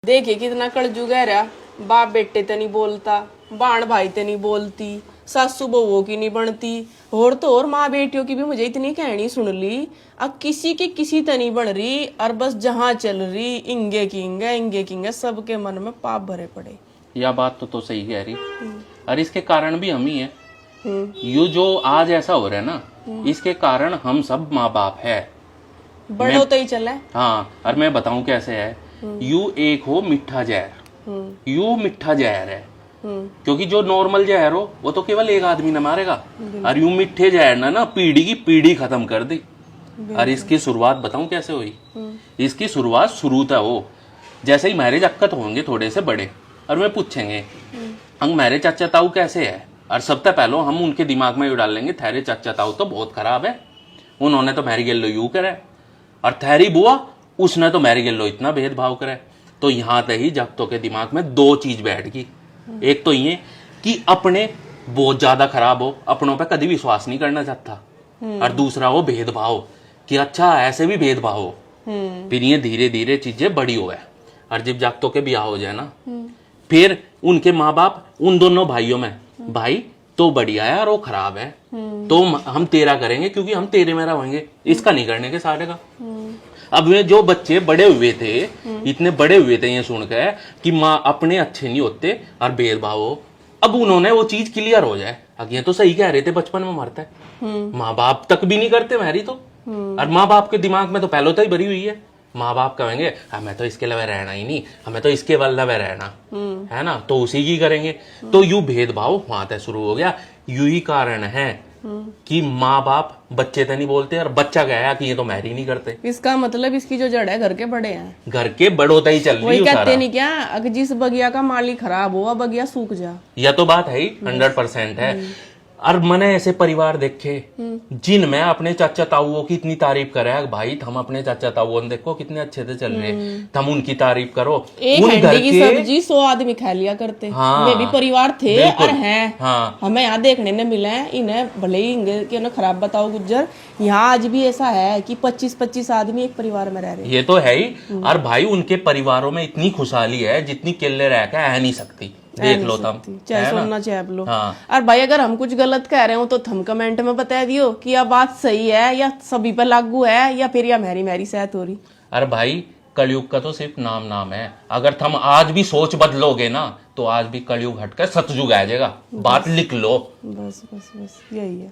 देखिए कितना कलजुग है रहा। बाप बेटे ते नहीं बोलता, बाण भाई ते नहीं बोलती, सासू बहुओं की नहीं बनती, और तो और माँ बेटियों की भी मुझे इतनी कहनी सुन ली। अब किसी की किसी ते नहीं बन रही, और बस जहाँ चल रही इंगे किंगे सबके मन में पाप भरे पड़े। यह बात तो सही कह रही। और इसके कारण भी हम ही है। ये जो आज ऐसा हो रहा है ना, इसके कारण हम सब माँ बाप है। बड़ो तो ही चला है। हाँ, और मैं बताऊं कैसे है। यू एक हो मिठा जहर, यू मिठा जहर है। क्योंकि जो नॉर्मल जहर हो वो तो केवल एक आदमी न मारेगा, और यूं मिठे जहर ना पीढ़ी की पीढ़ी खत्म कर दी। और इसकी शुरुआत बताऊं कैसे हुई। इसकी शुरुआत शुरू था वो, जैसे ही मैरिज अक्कत होंगे थोड़े से बड़े, और वे पूछेंगे अंग मेरे चाचा ताऊ कैसे है, और सबसे पहले हम उनके दिमाग में ये डाल लेंगे थारे चाचा ताऊ तो बहुत खराब है, उन्होंने तो मैरी गेल्लो यू करे, और थारी बुआ उसने तो मैरी गेल्लो इतना भेदभाव करे। तो यहां तक ही जगतों के दिमाग में दो चीज बैठ गई। एक तो ये कि अपने बहुत ज्यादा खराब हो, अपनों पे कभी विश्वास नहीं करना चाहता, और दूसरा हो भेदभाव कि अच्छा ऐसे भी भेदभाव हो। फिर ये धीरे धीरे चीजें बड़ी हो है, और जब जगतों के ब्याह हो जाए ना, फिर उनके माँ बाप उन दोनों भाइयों में, भाई तो बढ़िया है और वो खराब है, तो हम तेरा करेंगे क्योंकि हम तेरे में रहेंगे, इसका नहीं करने के सारे का। अब वे जो बच्चे बड़े हुए थे, इतने बड़े हुए थे ये सुनकर कि माँ अपने अच्छे नहीं होते और भेदभाव हो, अब उन्होंने वो चीज क्लियर हो जाए। अब ये तो सही कह रहे थे बचपन में मरता है, माँ बाप तक भी नहीं करते मैरी तो, और माँ बाप के दिमाग में तो पहले तो ही भरी हुई है। माँ बाप कहेंगे हमें तो इसके अलावा रहना ही नहीं, हमें तो इसके अलावा रहना है ना, तो उसी की करेंगे। तो यू भेदभाव वहां तक शुरू हो गया। यू ही कारण है कि माँ बाप बच्चे तो नहीं बोलते, और बच्चा गया कि ये तो मैरी नहीं करते। इसका मतलब इसकी जो जड़ है घर के बड़े हैं, घर के बड़ों तक ही चल रही है। वही कहते नहीं क्या, अगर जिस बगिया का माली खराब हुआ बगिया सूख जा। यह तो बात है ही 100% है। और मैंने ऐसे परिवार देखे जिनमें अपने चाचा ताऊओं की इतनी तारीफ करे, भाई हम अपने चाचा ताऊओं ने देखो कितने अच्छे से चल रहे हैं, तुम उनकी तारीफ करो। एक हंडी की सब्जी 100 आदमी खा लिया करते। हाँ, वे भी परिवार थे और हैं। हाँ, हमें यहाँ देखने ने मिले हैं, इन्हें भले ही कि खराब बताओ गुज्जर, यहाँ आज भी ऐसा है कि 25-25 आदमी एक परिवार में रह रहे हैं। ये तो है ही। और भाई उनके परिवारों में इतनी खुशहाली है जितनी केले रह के है नहीं सकती। देख लो तुम, चाहे सोना चाहे लो। हाँ। और भाई अगर हम कुछ गलत कह रहे हो तो थम कमेंट में बता दियो कि यह बात सही है या सभी पर लागू है, या फिर या मेरी सेहत हो रही। अरे भाई कलयुग का तो सिर्फ नाम है। अगर तुम आज भी सोच बदलोगे ना, तो आज भी कलयुग हटकर सतयुग आ जाएगा। बात लिख लो। बस यही है।